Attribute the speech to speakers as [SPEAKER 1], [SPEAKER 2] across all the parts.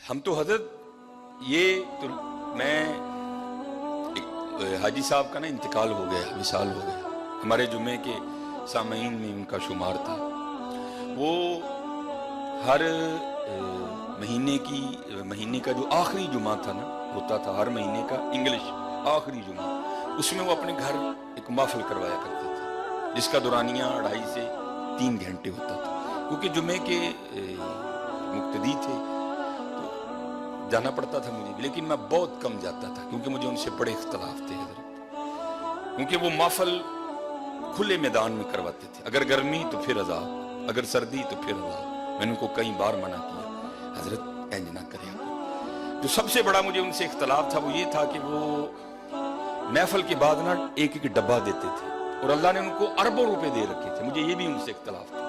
[SPEAKER 1] ہم تو حضرت یہ تو میں حاجی صاحب کا نا انتقال ہو گیا، وصال ہو گیا، ہمارے جمعے کے سامعین میں ان کا شمار تھا۔ وہ ہر مہینے کا جو آخری جمعہ تھا نا، ہوتا تھا ہر مہینے کا انگلش آخری جمعہ، اس میں وہ اپنے گھر ایک محفل کروایا کرتے تھے جس کا دورانیہ 2.5 سے 3 گھنٹے ہوتا تھا، کیونکہ جمعے کے مقتدی تھے تو جانا پڑتا تھا مجھے بھی، لیکن میں بہت کم جاتا تھا کیونکہ مجھے ان سے بڑے اختلاف تھے حضرت، کیونکہ وہ محفل کھلے میدان میں کرواتے تھے، اگر گرمی تو پھر عذاب، اگر سردی تو پھر عذاب۔ میں نے ان کو کئی بار منع کیا، حضرت انج نہ کرے۔ جو سب سے بڑا مجھے ان سے اختلاف تھا وہ یہ تھا کہ وہ محفل کے بعد نا ایک ایک ڈبہ دیتے تھے، اور اللہ نے ان کو اربوں روپے دے رکھے تھے، مجھے یہ بھی ان سے اختلاف تھا۔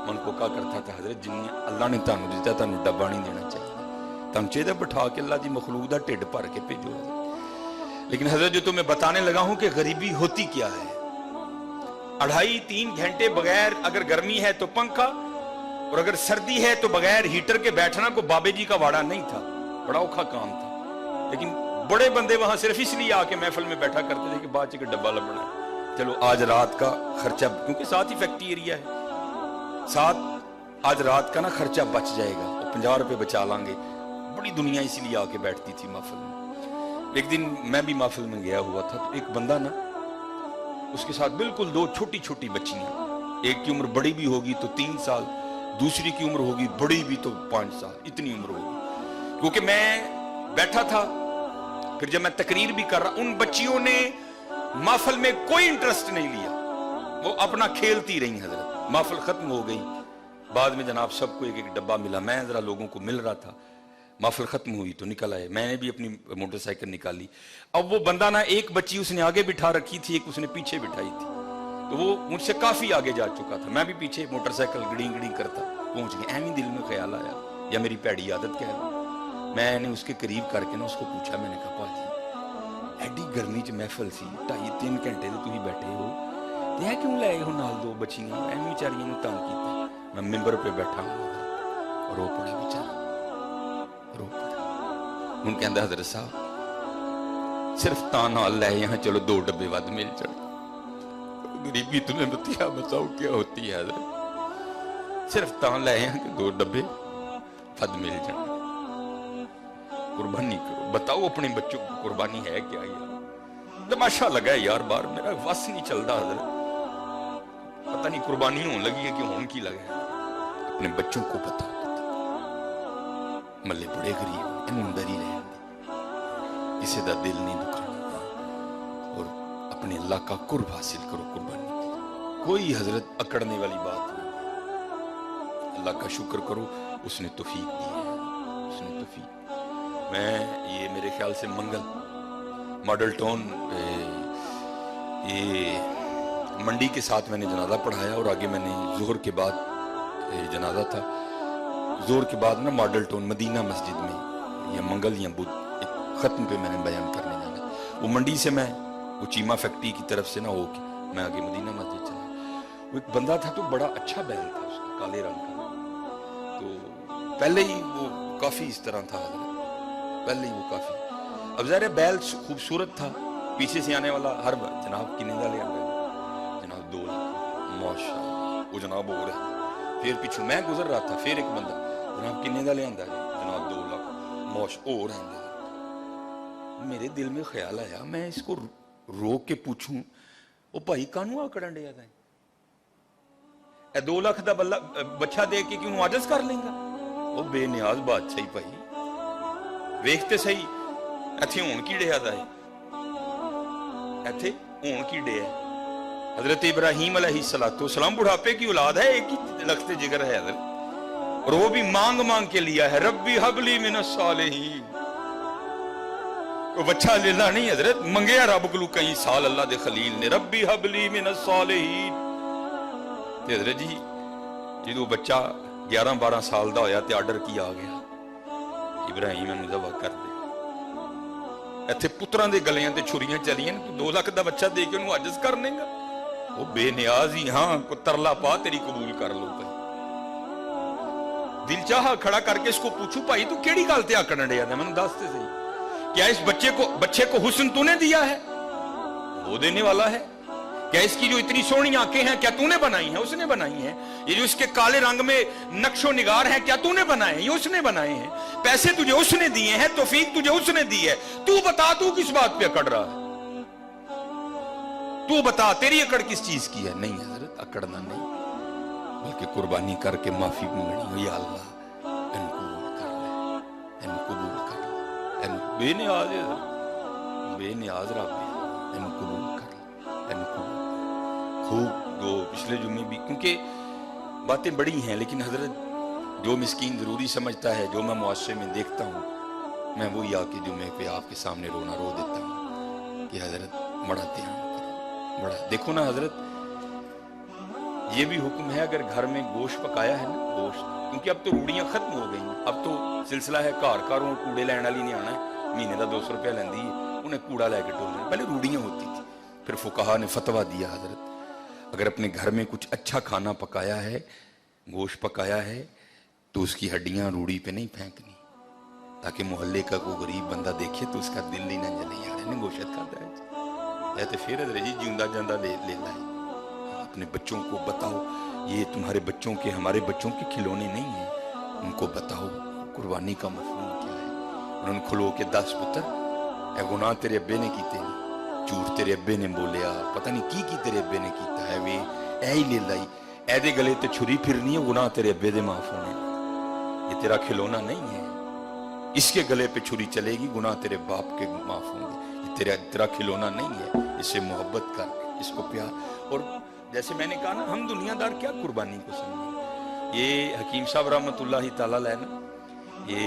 [SPEAKER 1] میں ان کو کہا کرتا تھا حضرت جن اللہ نے تانوں دیتا تانوں ڈبہ نہیں دینا چاہیے، تم چاہیے بٹھا کے اللہ دی مخلوق دا ٹھڈ بھر کے بھیجو۔ لیکن حضرت جو تمہیں بتانے لگا ہوں کہ غریبی ہوتی کیا ہے، 2.5-3 گھنٹے بغیر، اگر گرمی ہے تو پنکھا، اور اگر سردی ہے تو بغیر ہیٹر کے بیٹھنا کو بابے جی کا واڑا نہیں تھا، بڑا اوکھا کام تھا۔ لیکن بڑے بندے وہاں صرف اس لیے آ کے محفل میں بیٹھا کرتے تھے کہ بعد چکے ڈبہ لبنا ہے، چلو آج رات کا خرچہ، کیونکہ ساتھ ہی فیکٹری ایریا ہے، ساتھ آج رات کا نا خرچہ بچ جائے گا، اور 50 روپے بچا لیں گے۔ بڑی دنیا اسی لیے آ کے بیٹھتی تھی محفل میں۔ ایک دن میں بھی محفل میں گیا ہوا تھا تو ایک بندہ نا، اس کے ساتھ بالکل 2 چھوٹی چھوٹی بچیاں، ایک کی عمر بڑی بھی ہوگی تو 3 سال، دوسری کی عمر ہوگی بڑی بھی تو 5 سال، اتنی عمر ہوگی۔ کیونکہ میں بیٹھا تھا، پھر جب میں تقریر بھی کر رہا، ان بچیوں نے محفل میں کوئی انٹرسٹ نہیں لیا، وہ اپنا کھیلتی رہی حضرت۔ محفل ختم ہو گئی، بعد میں جناب سب کو ایک ایک ڈبہ ملا، میں ذرا لوگوں کو مل رہا تھا، محفل ختم ہوئی تو نکل آئے، میں نے بھی اپنی موٹر سائیکل نکالی۔ اب وہ بندہ نا، ایک بچی اس نے آگے بٹھا رکھی تھی، ایک اس نے پیچھے بٹھائی تھی، تو وہ مجھ سے کافی آگے جا چکا تھا، میں بھی پیچھے موٹر سائیکل گڑی گڑی کرتا پہنچ گیا۔ ایویں دل میں خیال آیا، یا میری پیڑی عادت کہہ لوں، میں نے اس کے قریب کر کے نا اس کو پوچھا، میں نے کہا پاجی ایڈی گرمی چ محفل سی، 2.5-3 گھنٹے تو تھی بیٹھے ہو، یہ کیوں لائے ہو نال 2 بچیاں، ایویں بیچاریاں نے تنگ کیتا۔ میں ممبر پہ بیٹھا ہوں، رو پڑا بیچارا، رو پڑا۔ ان کہندا حضرت صاحب صرف تاں نال لے یہاں، چلو 2 ڈبے ود مل جائے، غریبی تمہیں بتاؤ کیا ہوتی ہے حضرت، صرف تاں لے یہاں کہ 2 ڈبے ود مل جائے، قربانی کرو، بتاؤ اپنے بچوں کو قربانی ہے کیا یار۔ تماشا لگا ہے یار، بار میرا وس نہیں چلتا حضرت، پتہ نہیں قربانی ہون لگی ہے کہ ہون کی لگا ہے۔ اپنے بچوں کو بتاؤ، ملے بڑے غریب انہوں اندر ہی رہن دے، کسی دا دل نہیں دکھانا، اور اپنے اللہ کا قرب حاصل کرو قربانی۔ کوئی حضرت اکڑنے والی بات نہیں، اللہ کا شکر کرو، اس نے توفیق دی ہے، اس نے توفیق۔ میں یہ میرے خیال سے منگل ماڈل ٹاؤن یہ منڈی کے ساتھ میں نے جنازہ پڑھایا، اور آگے میں نے ظہر کے بعد جنازہ تھا، ظہر کے بعد نا ماڈل ٹاؤن مدینہ مسجد میں یا منگل یا بدھ ایک ختم پہ میں نے بیان کرنے جانا۔ وہ منڈی سے میں وہ چیمہ فیکٹری کی طرف سے نہ ہو کے میں آگے مدینہ مسجد چلا۔ وہ ایک بندہ تھا تو بڑا اچھا بیل تھا اس کا، کالے رنگ کا، تو پہلے ہی وہ کافی اس طرح تھا حضرت، پہلے ہی وہ کافی، اب ظاہر بیل خوبصورت تھا، پیچھے سے آنے والا ہر جناب کی نیندہ لے آگا، جناب 2 لاکھ ماشاءاللہ، وہ جناب ہو رہا، پھر پیچھو میں گزر رہا تھا، پھر ایک بندہ جناب کی نیندہ لے آندہ ہے، جناب 2 لاکھ موش ہو رہا ہے۔ میرے دل میں خیال آیا، میں اس کو روک کے پوچھوں، وہ بھائی کانوں آکڑن دیا تھا، اے 2 لاکھ دا بچہ دے کے کیوں عاجز کر لیں گا؟ وہ بے نیاز بادشاہی بھائی، ویکھتے صحیح ایتھے ہون کی ڈیا دا ہے، ایتھے ہون کی ڈیا ہے۔ حضرت ابراہیم علیہ السلام بڑھاپے کی اولاد ہے، ایک ہی لخت جگر ہے حضرت، اور وہ بھی مانگ مانگ کے لیا ہے، ربی حب لی من الصالحین، کوئی بچہ لینا نہیں حضرت، منگیا رب کو کئی سال اللہ دے خلیل نے، ربی حب لی من الصالحین۔ حضرت جی جدو بچہ 11-12 سال دا ہویا تے آرڈر کیا آ گیا، ابراہیم نے ذبح کر دے، ایتھے پتراں دے گلیاں تے چھریاں چلیاں، 2 لاکھ دا بچہ دے کے انہوں عاجز کرنے گا؟ وہ بے نیاز ہی، ہاں کو ترلا پا تیری قبول کر لو بھائی، दिल चाहा खड़ा करके इसको पूछूं, भाई तू केड़ी गल ते आकड़ डया ने, मैनू दस ते सही, क्या इस बच्चे को हुस्न तूने दिया है? वो देने वाला है। क्या इसकी जो इतनी सोहनी आंखें हैं, क्या तूने बनाई हैं? उसने बनाई हैं। ये जो इसके काले रंग में नक्शो निगार हैं, क्या तूने बनाए हैं? ये उसने बनाए हैं। पैसे तुझे उसने दिए हैं, तौफीक तुझे उसने दी है। तू बता, तू किस बात पे अकड़ रहा है? तू बता, तेरी अकड़ किस चीज की है? नहीं हजरत, अकड़ना नहीं, बल्कि कुर्बानी करके माफी मंगनी। या अल्लाह इनको कबूल कर ले, इनको कबूल कर ले, इनको बेनियाज है, बेनियाज रब है, इनको कबूल कर ले, इनको खूब दो। पिछले जुम्मे भी, क्योंकि बातें बड़ी हैं, लेकिन हजरत जो मिस्कीन जरूरी समझता है, जो मैं मुआशरे में देखता हूँ, मैं वही आके जुम्मे पे आपके सामने रोना रो देता हूँ कि हजरत बड़ा ध्यान करो, बड़ा देखो ना हजरत। ये भी हुक्म है, अगर घर में गोश्त पकाया है ना, गोश्त, क्योंकि अब तो रूड़ियां खत्म हो गई, अब तो सिलसिला है घर घर हूं कूड़े लैन वाली नहीं आना है, महीने का 200 रुपया लेंदी है, उन्हें कूड़ा लैके टोलना। पहले रूड़ियां होती थी, फिर फुकाहा ने फतवा दिया हजरत अगर अपने घर में कुछ अच्छा खाना पकाया है, गोश्त पकाया है, तो उसकी हड्डियां रूड़ी पे नहीं फेंकनी, ताकि मोहल्ले का कोई गरीब बंदा देखे तो उसका दिल ही ना जले, यार ने गोश्त खाता है, या तो फिर जी जिंदा जांदा ले लाए। अपने बच्चों को बताओ, ये तुम्हारे बच्चों के, हमारे बच्चों के खिलौने नहीं है, उनको बताओ कुर्बानी का मफहूम क्या है। उन्होंने खुलो के 10 पुत्र, ए गुनाह तेरे अब्बे ने कीते ने, झूठ तेरे अब्बे ने बोलिया, पता नहीं की तेरे अब्बे ने कीता है, वे ऐ ही ले लाई, ऐदे गले ते छुरी फिरनी है, गुनाह तेरे अब्बे दे माफ होने, ये तेरा खिलौना नहीं है, इसके गले पे छुरी चलेगी, गुनाह तेरे बाप के माफ होंगे, ये तेरा खिलौना नहीं है, इससे मोहब्बत कर, इसको प्यार। और जैसे मैंने कहा ना, हम दुनियादार क्या कुर्बानी को समझे। ये हकीम साहब रहमतुल्लाह ताला अलैह ना, ये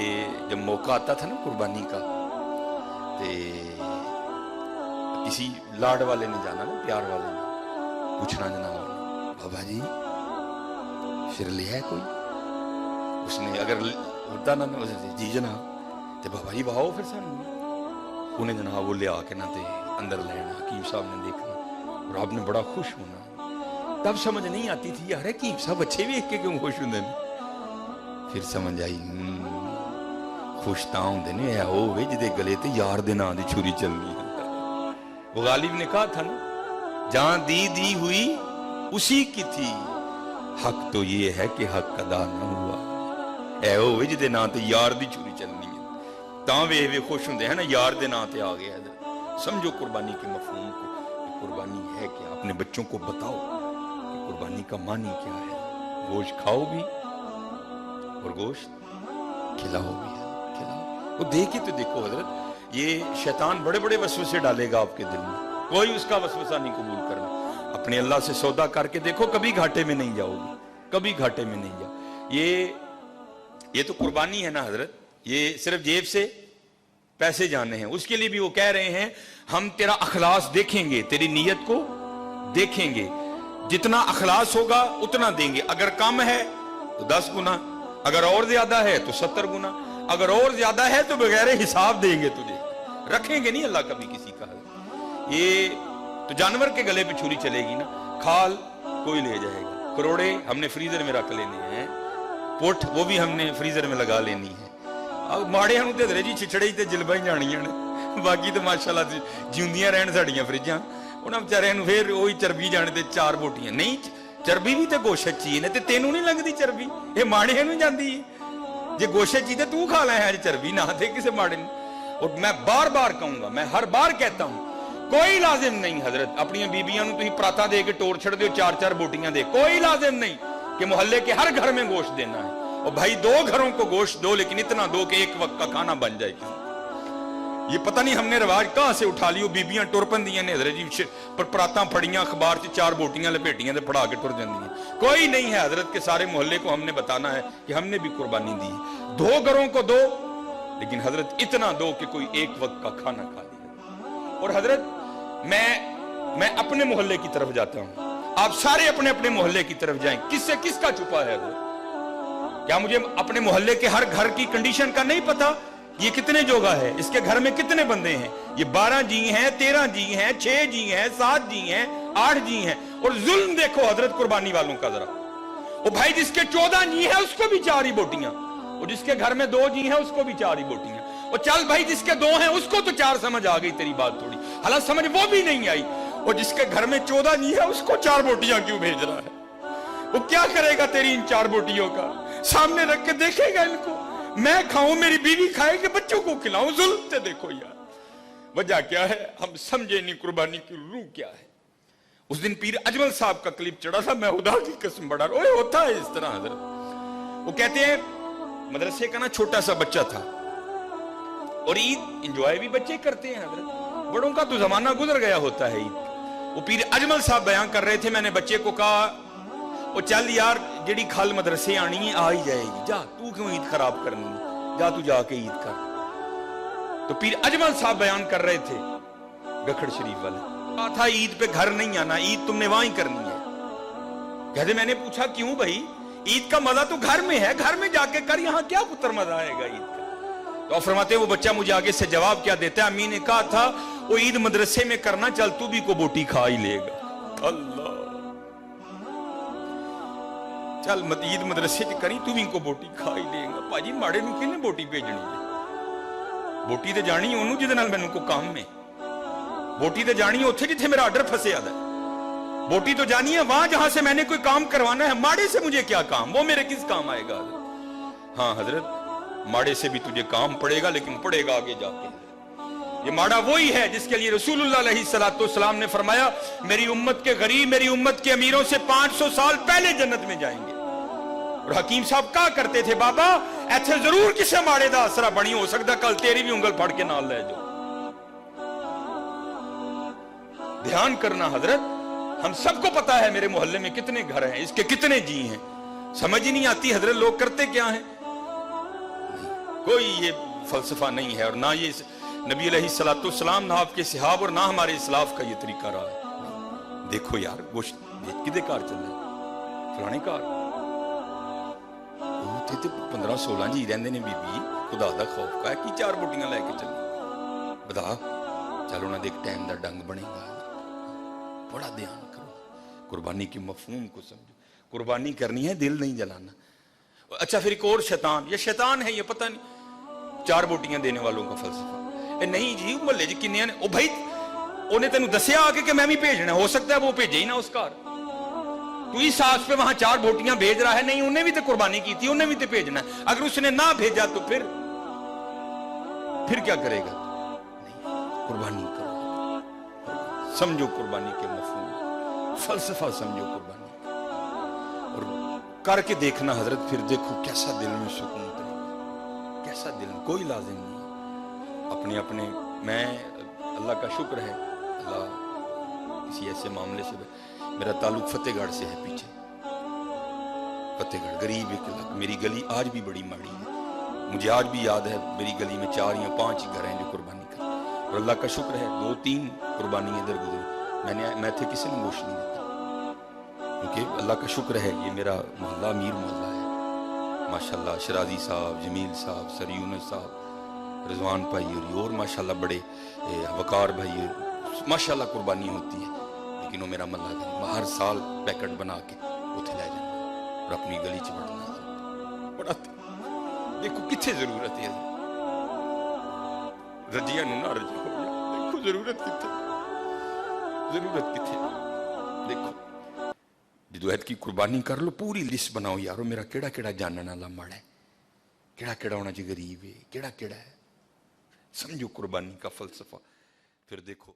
[SPEAKER 1] जब मौका आता था ना कुर्बानी का, तो किसी लाड वाले ने जाना ना, प्यार वाले ने पूछना जनाब, बाबा जी फिर लिया है कोई? उसने अगर होता ना जी जनाब, तो बाबा जी वाहो फिर सानू, उन्हें जनाब वो ले आके ना ते अंदर लेना, हकीम साहब ने देखना और आपने बड़ा खुश होना। तब समझ नहीं आती थी, यार हकीम साहब अच्छे वेख के क्यों खुश होंगे। फिर समझ आई, खुश तां होंदे ने ऐ होवे जिदे गले ते यार दे नां दी छुरी चलनी है। वो गालिब ने कहा था ना, जहां दी हुई उसी की थी, हक तो ये है कि हक अदा न हुआ, ऐ होवे जिदे नां ते यार दी छुरी चलनी है, तां वे खुश होंदे हैं ना, यार दे नां ते आ गया। समझो कुर्बानी के मफहूम को, कुर्बानी है कि अपने बच्चों को बताओ कि कुर्बानी का मानी क्या है। गोश्त खाओ भी और गोश्त खिलाओ भी, खिलाओ। वो देखे तो देखो हजरत, ये शैतान बड़े बड़े वसवसे डालेगा आपके दिल में, कोई उसका वसवसा नहीं कबूल करना। अपने अल्लाह से सौदा करके देखो, कभी घाटे में नहीं जाओगे, कभी घाटे में नहीं जाओ। ये तो कुर्बानी है ना हजरत, ये सिर्फ जेब से पैसे जाने हैं। उसके लिए भी वो कह रहे हैं, हम तेरा अखलास देखेंगे, तेरी नीयत को देखेंगे, जितना अखलास होगा उतना देंगे। अगर कम है तो 10 गुना, अगर और ज्यादा है तो 70 गुना, अगर और ज्यादा है तो बगैर हिसाब देंगे तुझे, रखेंगे नहीं अल्लाह कभी किसी का। ये तो जानवर के गले पे छुरी चलेगी ना, खाल कोई ले जाएगा, करोड़े हमने फ्रीजर में रख लेने हैं, पुठ वो भी हमने फ्रीजर में लगा लेनी है। अब माड़े हम ते जी छिछड़े ते जिलबा ही जानियां ने, बाकी तो माशाअल्लाह जिंदियां रहन साड़ियां फ्रिजां, उन्हां बेचारियां नूं फिर ओही चरबी जाने ते 4 बोटियां नहीं, चरबी भी ते गोश्त ची ने, ते तेनू नहीं लगदी चरबी, ये माड़े नूं जांदी है। जे गोश्त ची ते तू खा लै आज चरबी, ना थे किसी माड़े नूं। और मैं बार बार कहूंगा, मैं हर बार कहता हूं, कोई लाजिम नहीं हजरत अपनी बीबियां नूं तुसीं पराता दे के टोर छड़ दिओ 4-4 बोटियां दे, कोई लाजिम नहीं कि मोहल्ले के हर घर में गोश्त देना है। और भाई 2 घरों को गोश्त दो, लेकिन इतना दो कि एक वक्त का खाना बन जाए। ये पता नहीं हमने रिवाज कहां से उठा लियो, बीबियां टुर पंदियां ने हजरत जी, पर परातां फड़ियां, अखबार से 4 बोटियां लपेटियां ते फड़ा के टुर जांदियां। कोई नहीं है हजरत के सारे मोहल्ले को हमने बताना है कि हमने भी कुर्बानी दी। 2 घरों को दो, लेकिन हजरत इतना दो कि कोई एक वक्त का खाना खा ले। और हजरत मैं अपने मोहल्ले की तरफ जाता हूं, आप सारे अपने अपने मोहल्ले की तरफ जाएं। किससे किसका छुपा है हजरत? क्या मुझे अपने मोहल्ले के हर घर की कंडीशन का नहीं पता? ये कितने जोगा है, इसके घर में कितने बंदे हैं? ये 12 जी हैं, 13 जी हैं, 6 जी हैं, 7 जी हैं, 8 जी हैं। और जुल्म देखो हजरत कुर्बानी वालों का जरा, वो भाई जिसके 14 जी है उसको भी 4 ही बोटियां, और जिसके घर में 2 जी है उसको भी 4 ही बोटियां। और चल भाई जिसके 2 हैं उसको तो 4 समझ आ गई तेरी बात थोड़ी, हालांकि समझ वो भी नहीं आई। और जिसके घर में 14 जी है उसको 4 बोटियां क्यों भेज रहा है? वो क्या करेगा तेरी इन 4 बोटियों का? सामने रख के देखेगा इनको, मैं खाऊं, मेरी बीवी खाए कि बच्चों को खिलाऊं? जुल्म से देखो यार, वजह क्या है हम समझे नहीं, कुर्बानी की रूह क्या है। उस दिन पीर अजमल साहब का क्लिप चढ़ा था, मैं खुदा की कसम बड़ा ओए होता है इस तरह हजरत। वो कहते हैं मदरसे का ना छोटा सा बच्चा था और ईद एंजॉय भी बच्चे करते हैं हजरत, बड़ों का तो जमाना गुजर गया होता है ईद। वो पीर अजमल साहब बयान कर रहे थे, मैंने बच्चे को कहा वो चल यार जेड़ी खल मदरसे आनी है आ ही जाएगी, जा तू क्यों ईद खराब करनी है, जा तू जाके ईद कर। तो पीर अजमल साहब बयान कर रहे थे गखड़ शरीफ वाले, कहा था ईद पे घर नहीं आना, ईद तुमने वहां ही करनी है। कहते मैंने पूछा क्यों भाई, ईद का मजा तो घर में है, घर में जाके कर, यहां क्या पुत्र मजा आएगा ईद का? तो फरमाते वो बच्चा मुझे आगे से जवाब क्या देता है, अम्मी ने कहा था वो ईद मदरसे में करना, चल तू भी को बोटी खा ही लेगा। अल्लाह, चल ईद मदरसे च करी तू भी को बोटी खा ही लेगा। भाजी माड़े नूं किहने बोटी भेजनी है? बोटी ते जानी ओनू जिहदे नाल मैनूं कोई काम है, बोटी ते जानी है उत्थे जिथे मेरा आर्डर फंसिया है, बोटी तो जानी है वहां जहां से मैंने कोई काम करवाना है। माड़े से मुझे क्या काम, वो मेरे किस काम आएगा? हाँ हजरत, माड़े से भी तुझे काम पड़ेगा, लेकिन पड़ेगा आगे जाके। ये माड़ा वही है जिसके लिए रसूलुल्लाह अलैहिस्सलाम ने फरमाया मेरी उम्मत के गरीब मेरी उम्मत के अमीरों से 500 साल पहले जन्नत में जाएंगे। और हकीम साहब कहा करते थे बाबा ऐसे जरूर किसी माड़े का असरा बनी, हो सकता कल तेरी भी उंगल फड़ के नाल ले जाओ। ध्यान करना हजरत, हम सबको पता है मेरे मोहल्ले में कितने घर हैं, इसके कितने जी हैं, समझ ही नहीं आती हजरत लोग करते क्या हैं। कोई ये फलसफा नहीं है, और ना ये नबी अलैहिस्सलाम ना आपके सहाब और ना हमारे इस्लाफ का ये तरीका रहा है। देखो यार गोश्त किदे कार चल रहे, फलाने कार 15-16 जी रहंदे ने बीबी, खुदा दा खौफ का है कि 4 बोटियां लेके चली बता, चल उन्हां दे एक टाइम दा डंग बनेगा। बड़ा ध्यान करो, कुर्बानी की मफहूम को समझो, कुर्बानी करनी है दिल नहीं जलाना। अच्छा फिर एक और शैतान, ये शैतान है ये पता नहीं, 4 बोटियां देने वालों का फलसफा ए नहीं जी मोहल्ले च किन्ने ने, ओ भाई उन्हें तेन दसिया आके कि मैं भी भेजना, हो सकता है वो भेजे ही ना उस घर, तू इस आस पे वहां 4 बोटियां भेज रहा है, नहीं उन्हें भी तो कुर्बानी की थी, उन्हें भी तो भेजना है। अगर उसने ना भेजा तो फिर क्या करेगा? नहीं, कुर्बानी करो, समझो कुर्बानी के मफहूम, फलसफा समझो कुर्बानी और करके देखना हजरत, फिर देखो कैसा दिल में सुकून पड़ेगा, कैसा दिल में, कोई लाजिम नहीं अपने अपने। मैं अल्लाह का शुक्र है, अल्लाह किसी ऐसे मामले से, मेरा ताल्लुक फतेहगढ़ से है, पीछे फतेहगढ़ गरीब एक इलाका, मेरी गली आज भी बड़ी माड़ी है, मुझे आज भी याद है मेरी गली में 4 या 5 ही घर हैं जो कुर्बानी करते, और अल्लाह का शुक्र है 2-3 कुर्बानी इधर गुजरी, मैं थे किसी ने गोश्त नहीं देता, क्योंकि अल्लाह का शुक्र है ये मेरा मोहल्ला अमीर मोहल्ला है माशाल्लाह। शराजी साहब, जमील साहब, सर यूनुस साहब, रिजवान भाई और माशाल्लाह बड़े वकार भाई माशाल्लाह कुर्बानी होती है, लेकिन वो मेरा मल्ला गरीब, हर साल पैकेट बना के उथे ले जाना और अपनी गली च बढ़ना। बड़ा देखो कितने जरूरत है, रजिया ना रजा हो गया, देखो जरूरत कितने देखो जदोहद की कुर्बानी कर लो, पूरी लिस्ट बनाओ यारो मेरा केड़ा केड़ा जानने वाला माड़ा है, केड़ा केड़ा होना चाहिए गरीब है, केड़ा केड़ा है, समझो कुर्बानी का फलसफा, फिर देखो।